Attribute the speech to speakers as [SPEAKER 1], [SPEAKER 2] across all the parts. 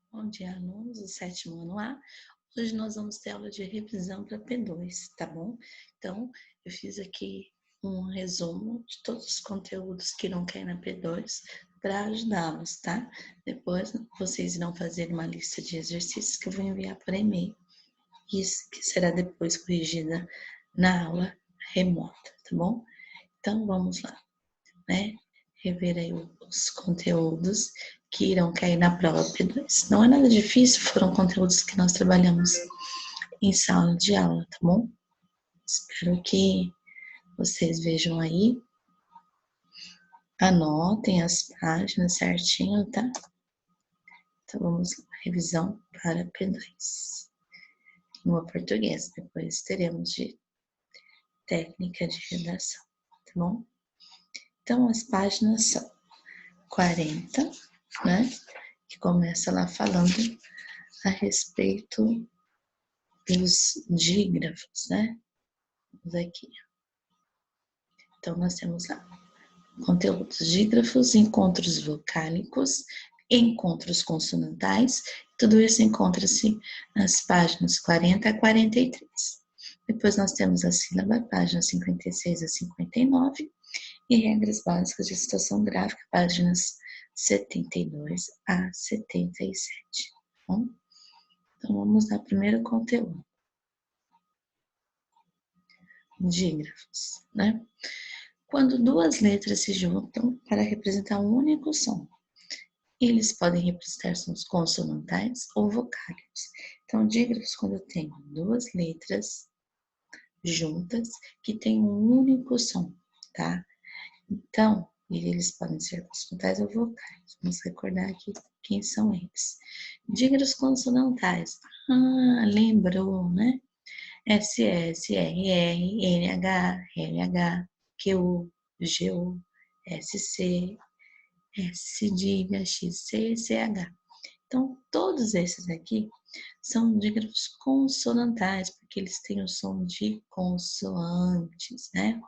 [SPEAKER 1] Bom dia, alunos do sétimo ano A. Hoje nós vamos ter aula de revisão para P2, tá bom? Então, eu fiz aqui um resumo de todos os conteúdos que irão cair na P2 para ajudá-los, tá? Depois vocês irão fazer uma lista de exercícios que eu vou enviar por e-mail. Isso que será depois corrigida na aula remota, tá bom? Então, vamos lá, né? Rever aí os conteúdos que irão cair na prova P2. Não é nada difícil, foram conteúdos que nós trabalhamos em sala de aula, tá bom? Espero que vocês vejam aí, anotem as páginas certinho, tá? Então vamos lá, revisão para P2. Língua portuguesa, depois teremos de técnica de redação, tá bom? Então as páginas são 40, né? Que começa lá falando a respeito dos dígrafos, né? Vamos aqui. Então, nós temos lá conteúdos: dígrafos, encontros vocálicos, encontros consonantais. Tudo isso encontra-se nas páginas 40 a 43. Depois nós temos a sílaba, páginas 56 a 59, e regras básicas de situação gráfica, páginas 72 a 77. Bom? Então, vamos ao primeiro conteúdo. Dígrafos, né? Quando duas letras se juntam para representar um único som, eles podem representar sons consonantais ou vocálicos. Então, dígrafos, quando eu tenho duas letras juntas que têm um único som, tá? Então, eles podem ser consonantais ou vocálicos. Vamos recordar aqui quem são eles. Dígrafos consonantais. Ah, lembrou, né? S, S, R, R, N, H, L, H, Q, G, U, S, C, S cedilha, X, C, CH. Então, todos esses aqui são dígrafos consonantais, porque eles têm o som de consoantes, né?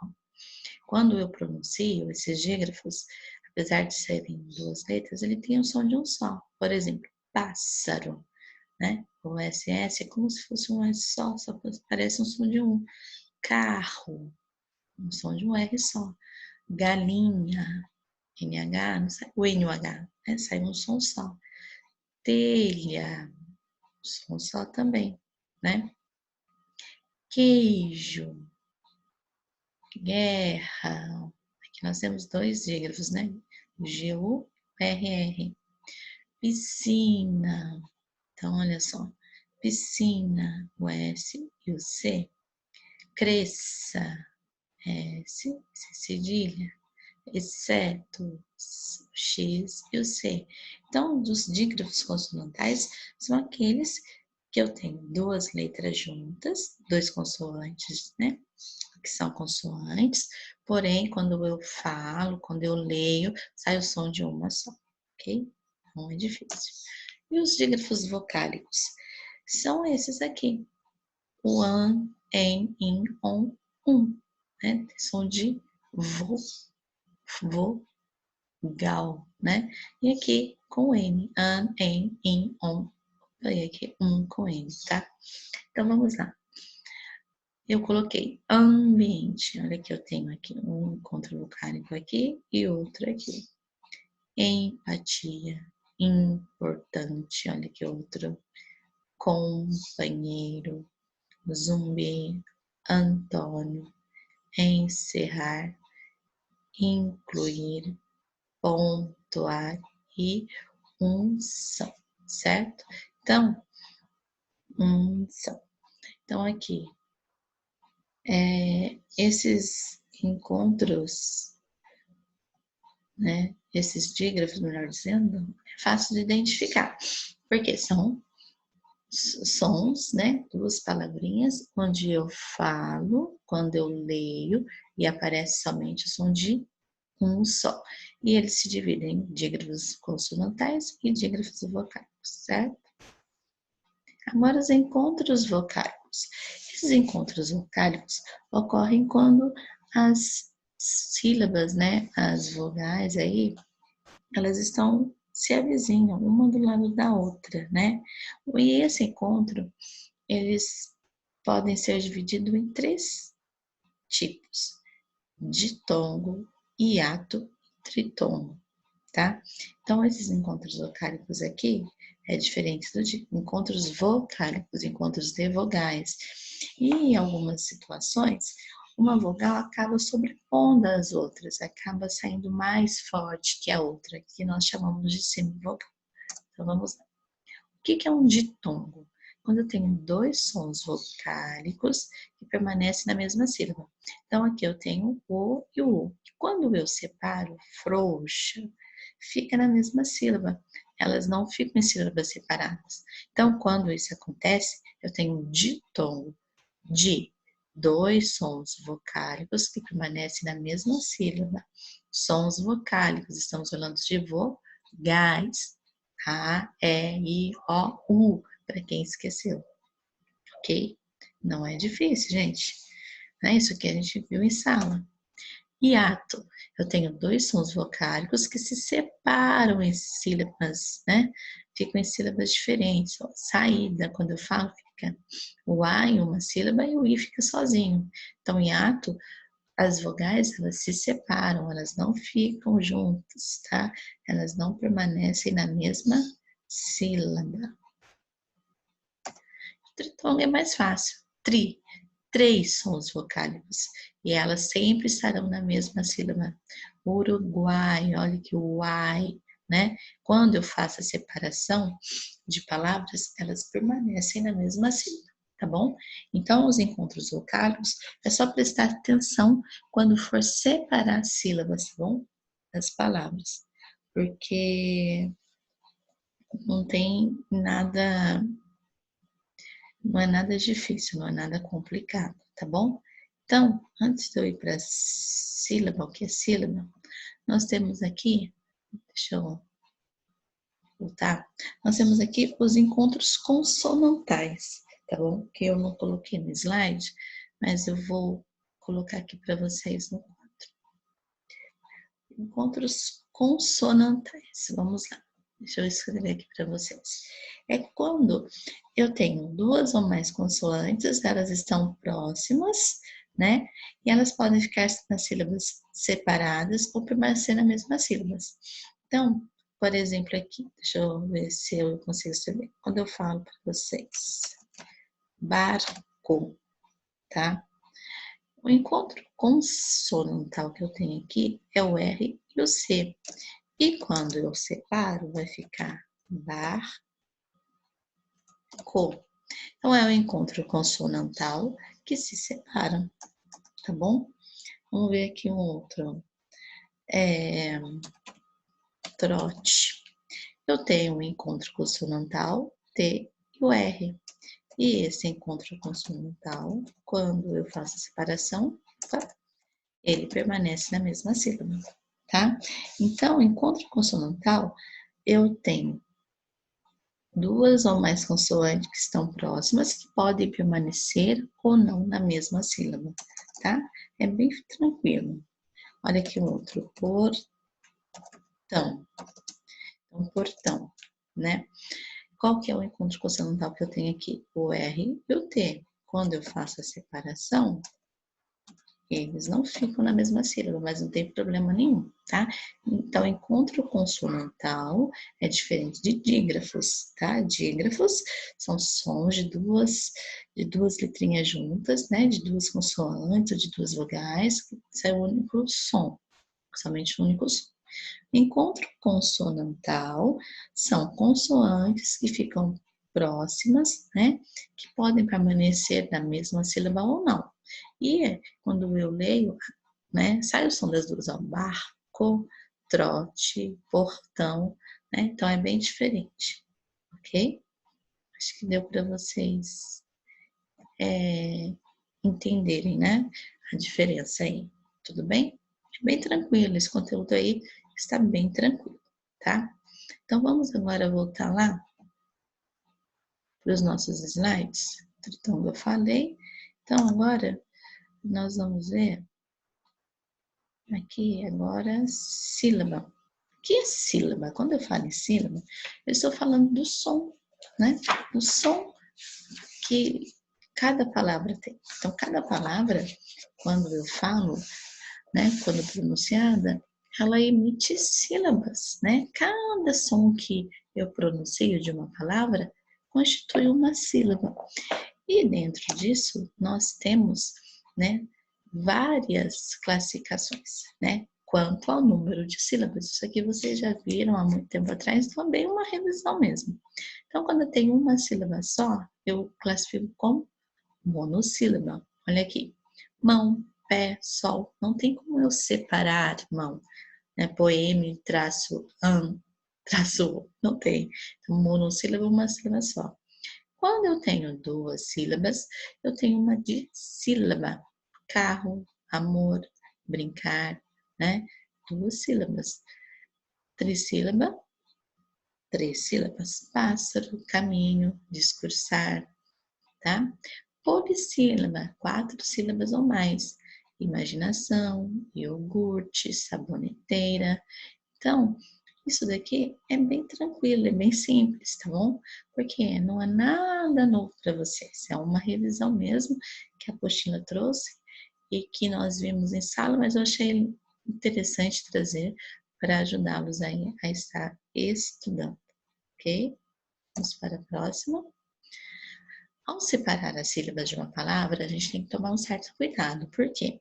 [SPEAKER 1] Quando eu pronuncio esses dígrafos, apesar de serem duas letras, ele tem o som de um só. Por exemplo, pássaro, né? O SS é como se fosse um S só parece um som de um. Carro, um som de um R só. Galinha, NH, não sai, o NH, né? Sai um som só. Telha, som só também, né? Queijo, guerra. Aqui nós temos dois dígrafos, né? G-U-R-R. Piscina. Então, olha só. Piscina, o S e o C. Cresça, S, C cedilha. Exceto o X e o C. Então, os dígrafos consonantais são aqueles que eu tenho duas letras juntas, dois consoantes, né? Que são consoantes, porém, quando eu falo, quando eu leio, sai o som de uma só, ok? Não é difícil. E os dígrafos vocálicos? São esses aqui. O an, en, in, on, né? Som de vogal, né? E aqui com N, an, en, in, on. E aqui com N, tá? Então vamos lá. Eu coloquei ambiente. Olha que eu tenho aqui um encontro vocálico aqui e outro aqui. Empatia, importante. Olha que outro. Companheiro, zumbi, Antônio, encerrar, incluir, pontuar e unção, certo? Então, unção. Então, aqui, esses encontros, né? Esses dígrafos, melhor dizendo, é fácil de identificar, porque são sons, né? Duas palavrinhas, onde eu falo, quando eu leio, e aparece somente o som de um só. E eles se dividem em dígrafos consonantais e dígrafos vocálicos, certo? Agora, os encontros vocálicos. Esses encontros vocálicos ocorrem quando as sílabas, né? As vogais aí, elas estão se avizinham, uma do lado da outra, né? E esse encontro, eles podem ser divididos em 3 tipos: ditongo, hiato e tritongo, tá? Então, esses encontros vocálicos aqui é diferente de encontros vocálicos, encontros de vogais. E em algumas situações, uma vogal acaba sobrepondo as outras, acaba saindo mais forte que a outra, que nós chamamos de semivogal. Então, vamos lá. O que é um ditongo? Quando eu tenho 2 sons vocálicos que permanecem na mesma sílaba. Então, aqui eu tenho o e o u. Quando eu separo, frouxa, fica na mesma sílaba. Elas não ficam em sílabas separadas. Então, quando isso acontece, eu tenho um ditongo de 2 sons vocálicos que permanecem na mesma sílaba. Sons vocálicos, estamos falando de vogais. A, E, I, O, U, para quem esqueceu, ok? Não é difícil, gente. Não é isso que a gente viu em sala. Hiato, eu tenho 2 sons vocálicos que se separam em sílabas, né? Ficam em sílabas diferentes. Ó, saída, quando eu falo, fica o A em uma sílaba e o I fica sozinho. Então, hiato, as vogais, elas se separam, elas não ficam juntas, tá? Elas não permanecem na mesma sílaba. O tritongo é mais fácil. 3 sons vocálicos. E elas sempre estarão na mesma sílaba. Uruguai, olha que o uai, né? Quando eu faço a separação de palavras, elas permanecem na mesma sílaba, tá bom? Então, os encontros vocálicos, é só prestar atenção quando for separar sílabas, tá bom? Das palavras. Porque não tem nada, não é nada difícil, não é nada complicado, tá bom? Então, antes de eu ir para a sílaba, o que é sílaba, nós temos aqui, deixa eu voltar, nós temos aqui os encontros consonantais, tá bom? Que eu não coloquei no slide, mas eu vou colocar aqui para vocês no quadro. Encontros consonantais, vamos lá. Deixa eu escrever aqui para vocês. É quando eu tenho 2 ou mais consoantes, elas estão próximas, né? E elas podem ficar nas sílabas separadas ou permanecer na mesma sílaba. Então, por exemplo, aqui, deixa eu ver se eu consigo escrever. Quando eu falo para vocês, barco, tá? O encontro consonantal que eu tenho aqui é o R e o C. E quando eu separo, vai ficar barco. Então, é o encontro consonantal que se separam, tá bom? Vamos ver aqui um outro. Trote. Eu tenho um encontro consonantal, T e o R. E esse encontro consonantal, quando eu faço a separação, tá? Ele permanece na mesma sílaba, tá? Então, encontro consonantal, eu tenho 2 ou mais consoantes que estão próximas, que podem permanecer ou não na mesma sílaba, tá? É bem tranquilo. Olha aqui um outro, portão. Então, portão, né? Qual que é o encontro consonantal que eu tenho aqui? O R e o T. Quando eu faço a separação, eles não ficam na mesma sílaba, mas não tem problema nenhum, tá? Então, encontro consonantal é diferente de dígrafos, tá? Dígrafos são sons de duas letrinhas juntas, né? De 2 consoantes ou de 2 vogais, que é o único som, somente o único som. Encontro consonantal são consoantes que ficam próximas, né? Que podem permanecer na mesma sílaba ou não. E quando eu leio, né? Sai o som das duas, ó, barco, trote, portão, né? Então é bem diferente, ok? Acho que deu para vocês entenderem, né? A diferença aí, tudo bem? Bem tranquilo, esse conteúdo aí está bem tranquilo, tá? Então vamos agora voltar lá para os nossos slides. Então eu falei. Então agora nós vamos ver aqui agora sílaba. que é sílaba? Quando eu falo em sílaba, eu estou falando do som, né? Do som que cada palavra tem. Então, cada palavra, quando eu falo, né, quando pronunciada, ela emite sílabas, né? Cada som que eu pronuncio de uma palavra constitui uma sílaba. E dentro disso, nós temos, né, várias classificações, né? Quanto ao número de sílabas. Isso aqui vocês já viram há muito tempo atrás, então bem uma revisão mesmo. Então, quando eu tenho uma sílaba só, eu classifico como monossílaba. Olha aqui. Mão, pé, sol. Não tem como eu separar mão, né? Poeme, traço, traço, não tem. Então, monossílaba, uma sílaba só. Quando eu tenho duas sílabas, eu tenho uma dissílaba. Carro, amor, brincar, né? Duas sílabas. Trissílaba, três sílabas. Pássaro, caminho, discursar, tá? Polissílaba, quatro sílabas ou mais. Imaginação, iogurte, saboneteira. Então, isso daqui é bem tranquilo, é bem simples, tá bom? Porque não é nada novo para vocês, é uma revisão mesmo que a apostila trouxe e que nós vimos em sala, mas eu achei interessante trazer para ajudá-los aí a estar estudando, ok? Vamos para a próxima. Ao separar as sílabas de uma palavra, a gente tem que tomar um certo cuidado, por quê?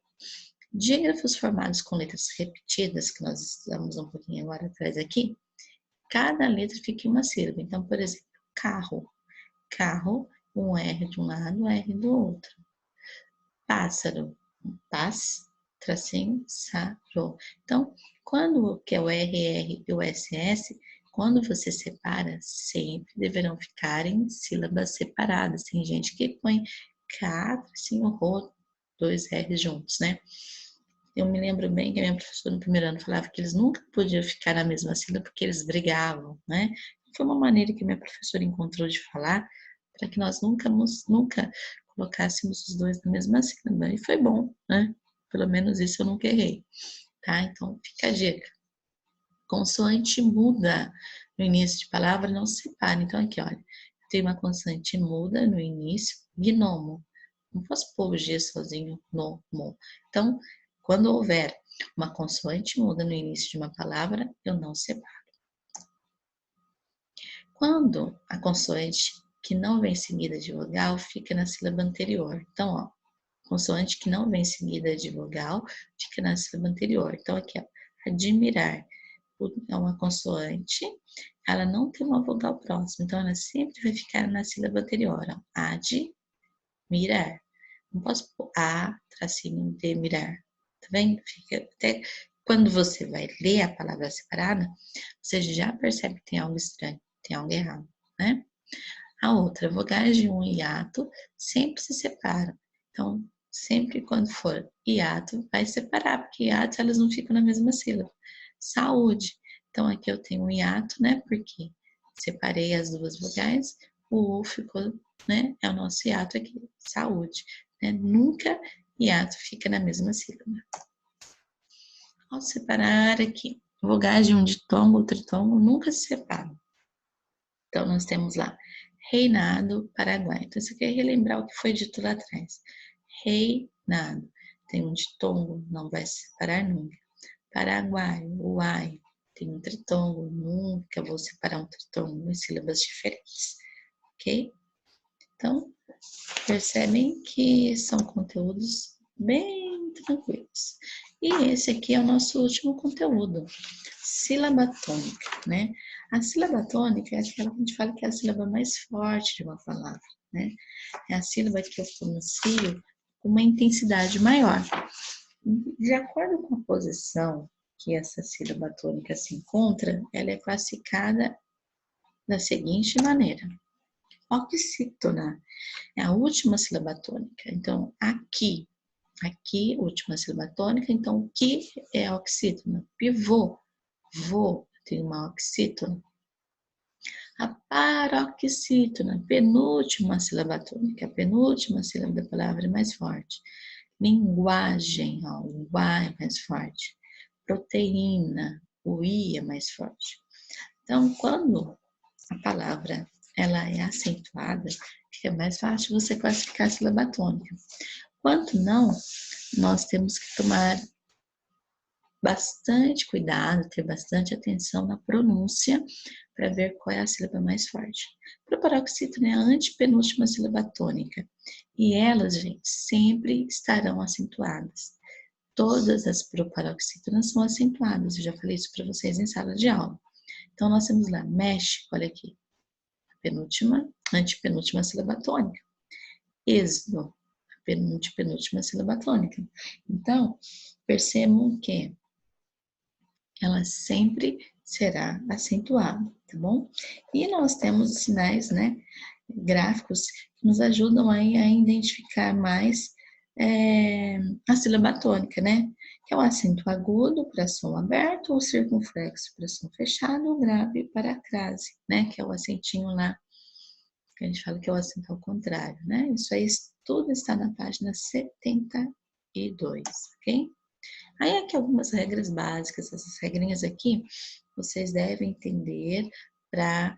[SPEAKER 1] Dígrafos formados com letras repetidas, que nós estudamos um pouquinho agora atrás aqui, cada letra fica em uma sílaba. Então, por exemplo, carro. Carro, um R de um lado, um R do outro. Pássaro. Pás, tracinho, sarou. Então, quando que é o RR e o SS, quando você separa, sempre deverão ficar em sílabas separadas. Tem gente que põe K, tracinho, rô, dois R's juntos, né? Eu me lembro bem que a minha professora no primeiro ano falava que eles nunca podiam ficar na mesma sílaba porque eles brigavam, né? Foi uma maneira que minha professora encontrou de falar para que nós nunca colocássemos os dois na mesma sílaba. E foi bom, né? Pelo menos isso eu nunca errei, tá? Então fica a dica. Consoante muda no início de palavra, não se separa. Então aqui, olha, tem uma consoante muda no início, gnomo. Não posso pôr o G sozinho, no, mo. Então, quando houver uma consoante muda no início de uma palavra, eu não separo. Quando a consoante que não vem seguida de vogal fica na sílaba anterior. Então, ó, consoante que não vem seguida de vogal fica na sílaba anterior. Então, aqui, ó, admirar é uma consoante, ela não tem uma vogal próxima, então ela sempre vai ficar na sílaba anterior. Ó, admirar. Não posso pôr a, tracinho, de mirar. Tá vendo? Fica até quando você vai ler a palavra separada, você já percebe que tem algo estranho, tem algo errado, né? A outra, vogais de um hiato sempre se separam. Então, sempre quando for hiato, vai separar, porque hiatos elas não ficam na mesma sílaba. Saúde. Então, aqui eu tenho um hiato, né? Porque separei as duas vogais, o U ficou, né? É o nosso hiato aqui, saúde. Né? Nunca hiato fica na mesma sílaba. Ao separar aqui, vogais de um ditongo ou tritongo nunca se separam. Então, nós temos lá reinado, Paraguai. Então, isso aqui é relembrar o que foi dito lá atrás. Reinado. Tem um ditongo, não vai se separar nunca. Paraguai, uai. Tem um tritongo, nunca vou separar um tritongo em sílabas diferentes. Ok? Então, percebem que são conteúdos bem tranquilos. E esse aqui é o nosso último conteúdo, sílaba tônica, né? A sílaba tônica é aquela que a gente fala que é a sílaba mais forte de uma palavra, né? É a sílaba que eu pronuncio com uma intensidade maior. De acordo com a posição que essa sílaba tônica se encontra, ela é classificada da seguinte maneira. Oxítona é a última sílaba tônica. Então, aqui, última sílaba tônica. Então, o que é oxítona? Pivô, vô, tem uma oxítona. A paroxítona, penúltima sílaba tônica, a penúltima sílaba da palavra é mais forte. Linguagem, ó, o A é mais forte. Proteína, o I é mais forte. Então, quando a palavra ela é acentuada, fica mais fácil você classificar a sílaba tônica. Quando não, nós temos que tomar bastante cuidado, ter bastante atenção na pronúncia para ver qual é a sílaba mais forte. Proparoxítona é a antepenúltima sílaba tônica e elas, gente, sempre estarão acentuadas. Todas as proparoxítonas são acentuadas, eu já falei isso para vocês em sala de aula. Então, nós temos lá México, olha aqui, antepenúltima sílaba tônica. Êxodo, penúltima sílaba tônica. Então, percebam que ela sempre será acentuada, tá bom? E nós temos sinais, né, gráficos que nos ajudam aí a identificar mais a sílaba tônica, né? Que é o acento agudo para som aberto, o circunflexo para som fechado, o grave para a crase, né? Que é o acentinho lá, que a gente fala que é o acento ao contrário, né? Isso aí tudo está na página 72, ok? Aí aqui algumas regras básicas, essas regrinhas aqui vocês devem entender para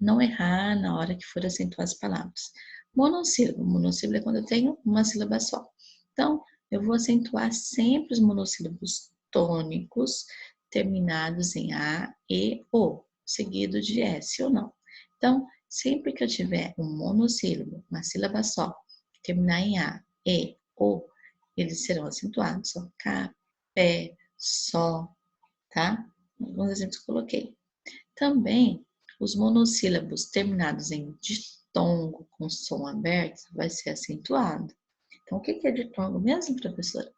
[SPEAKER 1] não errar na hora que for acentuar as palavras. Monossílabo é quando eu tenho uma sílaba só. Então, eu vou acentuar sempre os monossílabos tônicos terminados em A, E, O, seguido de S ou não. Então, sempre que eu tiver um monossílabo, uma sílaba só, terminar em A, E, O, eles serão acentuados, ó, K, Pé, Só, tá? Alguns exemplos que eu coloquei. Também, os monossílabos terminados em ditongo com som aberto vai ser acentuado. Então, o que é ditongo mesmo, professora?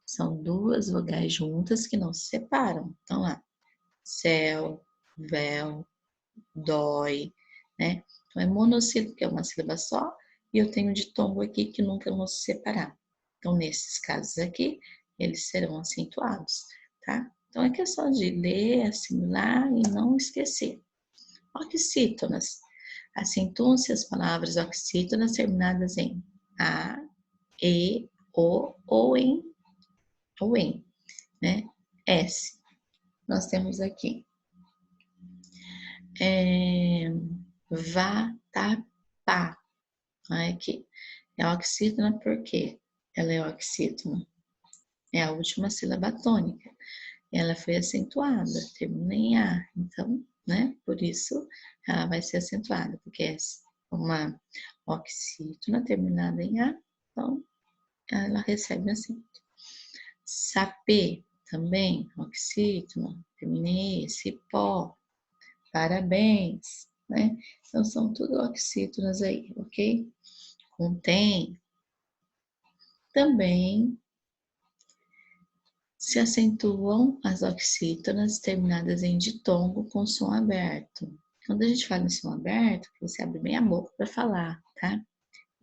[SPEAKER 1] São duas vogais juntas que não se separam. Então, lá, céu, véu, dói, né? Então, é monossílabo, que é uma sílaba só, e eu tenho ditongo aqui que nunca vão se separar. Então, nesses casos aqui, eles serão acentuados, tá? Então, é questão de ler, assimilar e não esquecer. Oxítonas. Acentuam-se as palavras oxítonas terminadas em A, E, O ou em, né? S. Nós temos aqui vatapá. Aqui. É oxítona porque ela é oxítona. É a última sílaba tônica. Ela foi acentuada, termina em A. Então, né? Por isso, ela vai ser acentuada, porque é uma oxítona terminada em A, então ela recebe acento. Sapê, também, oxítona, termina em E, cipó, parabéns, né? Então, são tudo oxítonas aí, ok? Contém, também se acentuam as oxítonas terminadas em ditongo com som aberto. Quando a gente fala em som aberto, você abre bem a boca para falar, tá?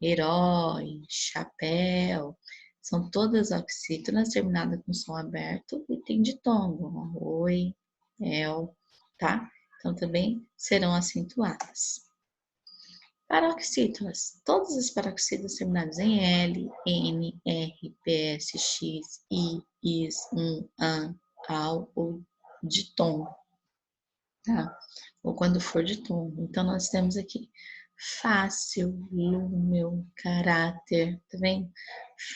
[SPEAKER 1] Herói, chapéu, são todas oxítonas terminadas com som aberto e tem ditongo, oi, el, tá? Então também serão acentuadas. Paroxítonas. Todas as paroxítonas terminadas em L, N, R, PS, X, I, IS, AN, AU ou ditongo, tá? Ou quando for ditongo. Então, nós temos aqui fácil, lúmel, caráter, tá vendo?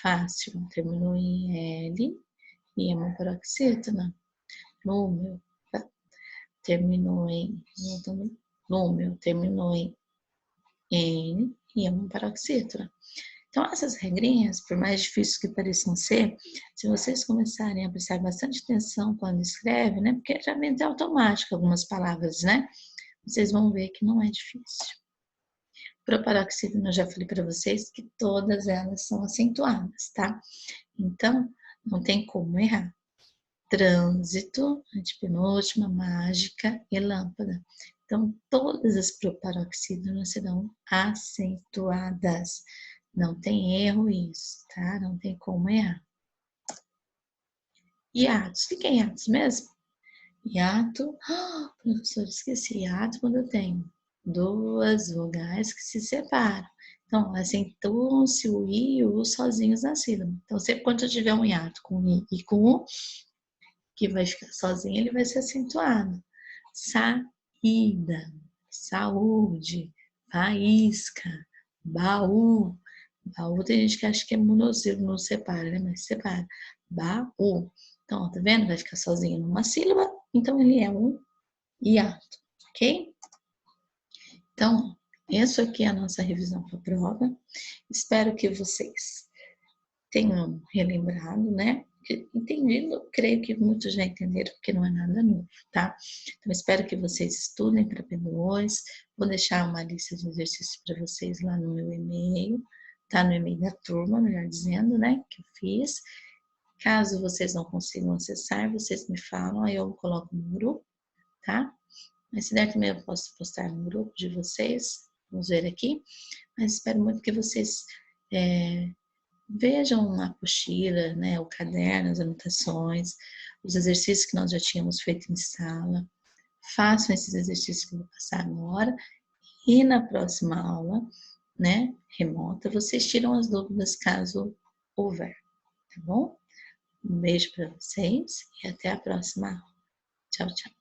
[SPEAKER 1] Fácil, terminou em L e é uma paroxítona. Lúmel, tá? Terminou em lúmel, terminou em N e é uma paroxítona. Então, essas regrinhas, por mais difíceis que pareçam ser, se vocês começarem a prestar bastante atenção quando escreve, né? Porque já vem até automático algumas palavras, né? Vocês vão ver que não é difícil. Proparoxítona, eu já falei para vocês que todas elas são acentuadas, tá? Então, não tem como errar. Trânsito, antepenúltima, mágica e lâmpada. Então, todas as proparoxítonas serão acentuadas. Não tem erro isso, tá? Não tem como errar. Hiatos. O que é hiatos mesmo? Hiato, professor, esqueci. Hiato quando eu tenho duas vogais que se separam. Então, acentuam-se o I e o U sozinhos na sílaba. Então, sempre quando eu tiver um hiato com I e com U, que vai ficar sozinho, ele vai ser acentuado. Saída, saúde, faísca, baú. Baú tem gente que acha que é monossílabo, não separa, né? Mas separa. Baú. Então, ó, tá vendo? Vai ficar sozinho numa sílaba, então ele é um hiato, ok? Então, isso aqui é a nossa revisão para a prova. Espero que vocês tenham relembrado, né? Entendido, creio que muitos já entenderam, porque não é nada novo, tá? Então, espero que vocês estudem para P2. Vou deixar uma lista de exercícios para vocês lá no meu e-mail, tá? No e-mail da turma, melhor dizendo, né? Que eu fiz. Caso vocês não consigam acessar, vocês me falam, aí eu coloco no grupo, tá? Mas se der também eu posso postar no grupo de vocês. Vamos ver aqui. Mas espero muito que vocês vejam a apostila, né, o caderno, as anotações, os exercícios que nós já tínhamos feito em sala. Façam esses exercícios que eu vou passar agora. E na próxima aula, né, remota, vocês tiram as dúvidas caso houver, tá bom? Um beijo para vocês e até a próxima aula. Tchau, tchau.